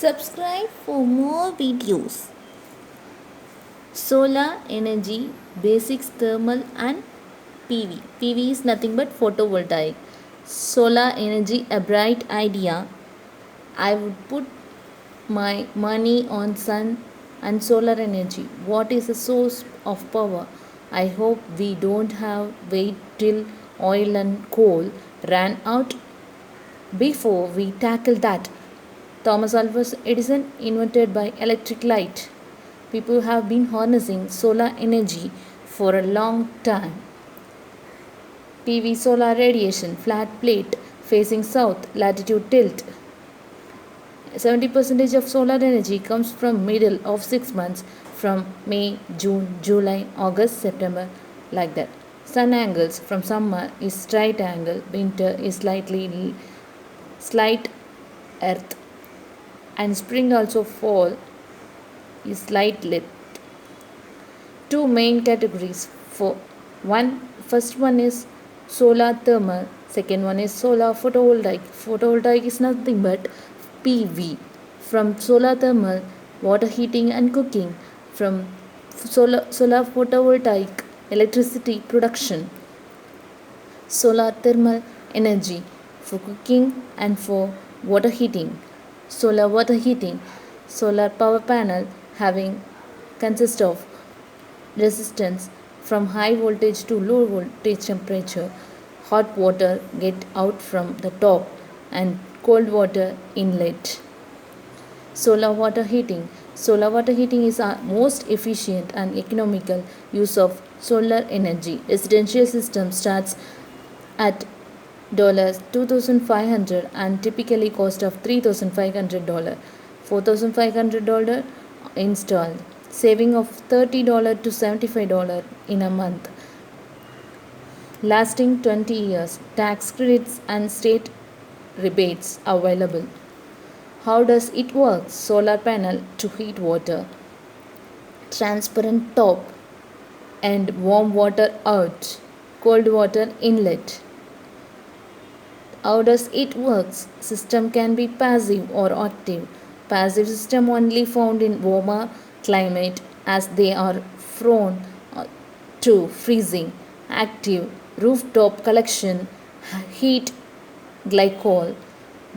Subscribe for more videos. Solar energy, basics, thermal and PV. PV is nothing but photovoltaic. Solar energy, a bright idea. I would put my money on sun and solar energy. What is the source of power? I hope we don't have wait till oil and coal ran out before we tackle that. Thomas Alva Edison invented by electric light. People have been harnessing solar energy for a long time. PV solar radiation, flat plate facing south, latitude tilt. 70% of solar energy comes from middle of 6 months from May, June, July, August, September, like that. Sun angles from summer is straight angle, winter is slight earth, and spring also fall is slight lit. Two main categories for first one is solar thermal, second one is solar photovoltaic. Photovoltaic is nothing but PV. From solar thermal, water heating and cooking. From solar photovoltaic, electricity production. Solar thermal energy for cooking and for water heating. Solar water heating, solar power panel having consist of resistance from high voltage to low voltage temperature. Hot water get out from the top and cold water inlet. Solar water heating. Solar water heating is our most efficient and economical use of solar energy. Residential system starts at $2,500 and typically cost of $3,500. $4,500 installed. Saving of $30 to $75 in a month. Lasting 20 years. Tax credits and state rebates available. How does it work? Solar panel to heat water. Transparent top and warm water out. Cold water inlet. How does it work? System can be passive or active. Passive system only found in warmer climate as they are prone to freezing. Active rooftop collection heat glycol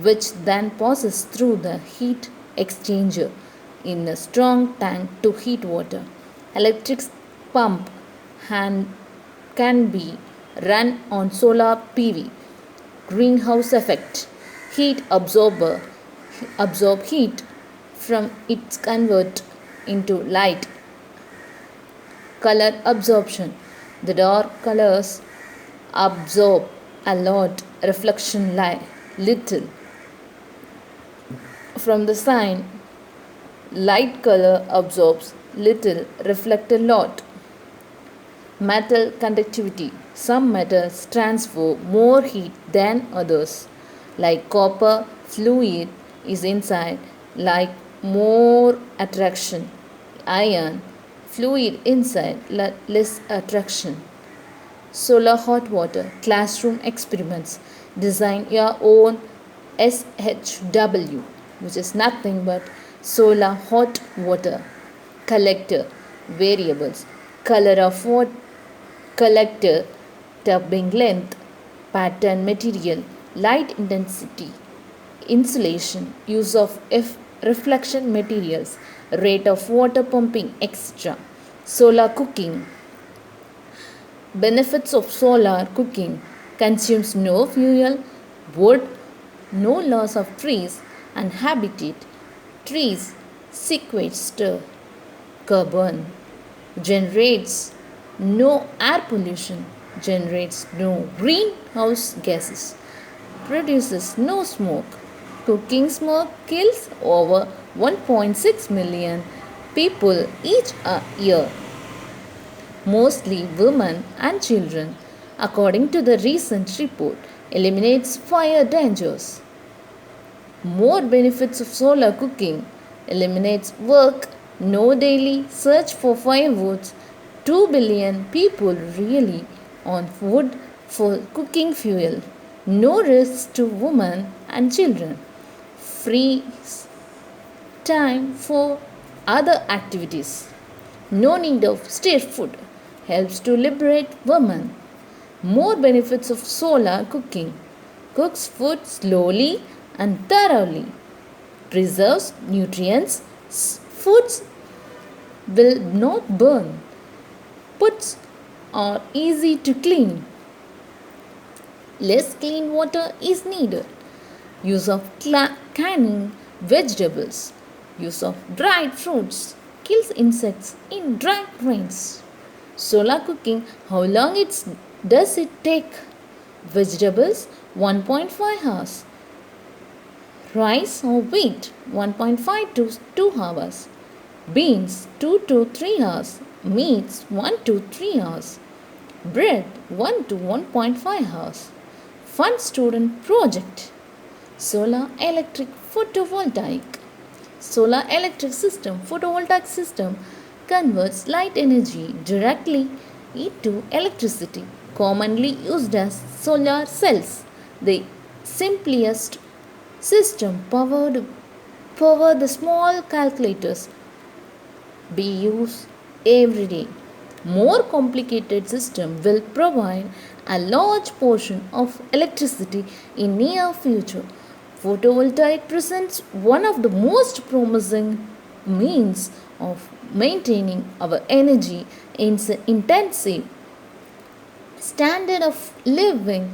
which then passes through the heat exchanger in a strong tank to heat water. Electric pump can be run on solar PV. Greenhouse effect. Heat absorber absorb heat from it convert into light. Color absorption. The dark colors absorb a lot, reflection little. From the sun, light color absorbs little, reflect a lot. Metal conductivity. Some metals transfer more heat than others. Like copper, fluid is inside, like more attraction. Iron, fluid inside, less attraction. Solar hot water. Classroom experiments. Design your own SHW, which is nothing but solar hot water. Collector. Variables. Color of what collector, tubbing length, pattern material, light intensity, insulation, use of reflection materials, rate of water pumping, etc. Solar cooking. Benefits of solar cooking: consumes no fuel, wood, no loss of trees and habitat. Trees sequester carbon, generates no air pollution, generates no greenhouse gases, produces no smoke. Cooking smoke kills over 1.6 million people each year, mostly women and children, according to the recent report. Eliminates fire dangers. More benefits of solar cooking: eliminates work, no daily search for firewoods. 2 billion people really on wood for cooking fuel. No risks to women and children. Free time for other activities. No need of street food. Helps to liberate women. More benefits of solar cooking. Cooks food slowly and thoroughly. Preserves nutrients. Foods will not burn. Puts are easy to clean. Less clean water is needed. Use of canning vegetables. Use of dried fruits. Kills insects in dry grains. Solar cooking, how long does it take? Vegetables 1.5 hours. Rice or wheat 1.5 to 2 hours. Beans 2 to 3 hours. Meats 1 to 3 hours. Bread 1 to 1.5 hours. Fun student project. Solar electric photovoltaic. Solar electric system photovoltaic system converts light energy directly into electricity, commonly used as solar cells. The simplest system power the small calculators be used every day. More complicated system will provide a large portion of electricity in near future. Photovoltaic presents one of the most promising means of maintaining our energy intensive standard of living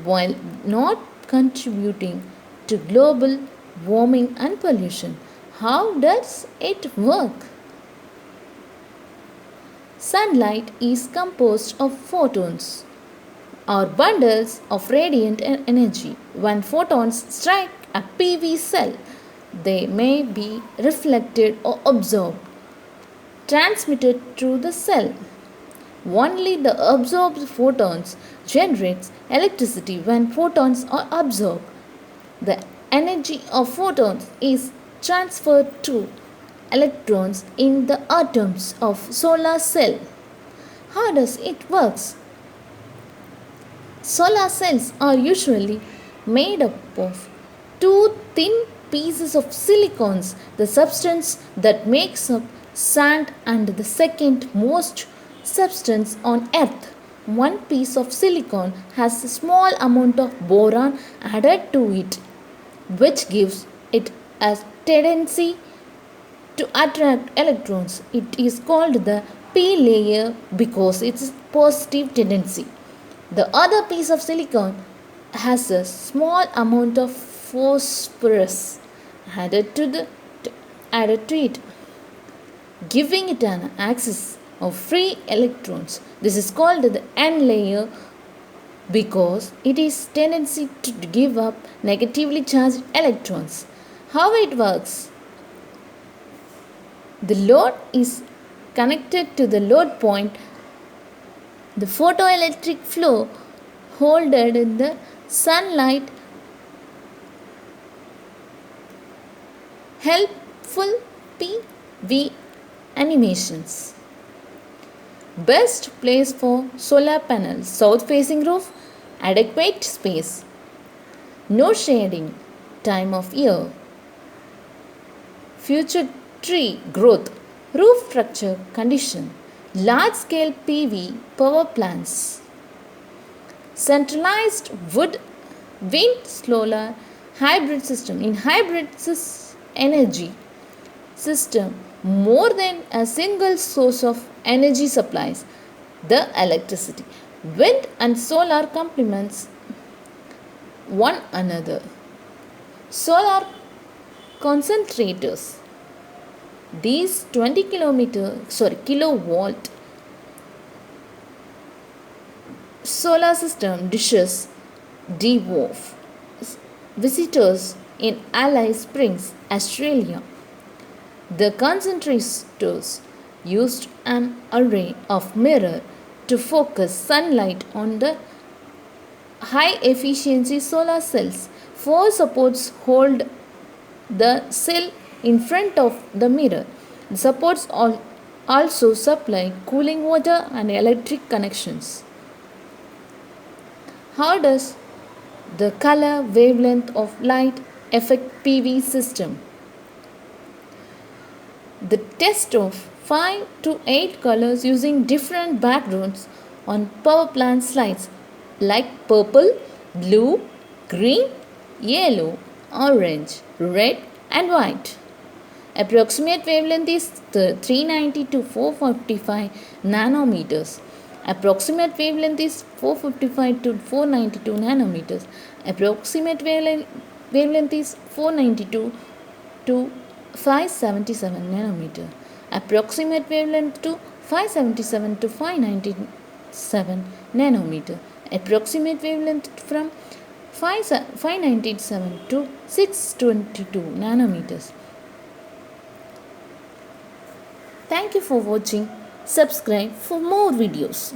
while not contributing to global warming and pollution. How does it work? Sunlight is composed of photons or bundles of radiant energy. When photons strike a PV cell, they may be reflected or absorbed, transmitted through the cell. Only the absorbed photons generates electricity when photons are absorbed. The energy of photons is transferred to electrons in the atoms of solar cell. How does it works? Solar cells are usually made up of two thin pieces of silicons, the substance that makes up sand and the second most substance on earth. One piece of silicon has a small amount of boron added to it, which gives it a tendency to attract electrons. It is called the p layer because it's a positive tendency. The other piece of silicon has a small amount of phosphorus added to it, giving it an access of free electrons. This is called the n layer because it is tendency to give up negatively charged electrons. How it works? The load is connected to the load point. The photoelectric flow holded in the sunlight helpful PV animations. Best place for solar panels: south facing roof, adequate space, no shading, time of year, future tree growth, roof structure condition, large scale PV power plants, centralized wind solar hybrid system. In hybrid energy system, more than a single source of energy supplies the electricity. Wind and solar complements one another. Solar concentrators. These 20 kilowatt solar system dishes dwarf visitors in Alice Springs, Australia. The concentrators used an array of mirror to focus sunlight on the high efficiency solar cells. Four supports hold the cell in front of the mirror. The supports also supply cooling water and electric connections. How does the color wavelength of light affect PV system? The test of 5 to 8 colors using different backgrounds on power plant slides like purple, blue, green, yellow, orange, red and white. Approximate wavelength is 390 to 455 nanometers. Approximate wavelength is 455 to 492 nanometers. Approximate wavelength is 492 to 577 nanometer. Approximate wavelength to 577 to 597 nanometer. Approximate wavelength from 597 to 622 nanometers. Thank you for watching. Subscribe for more videos.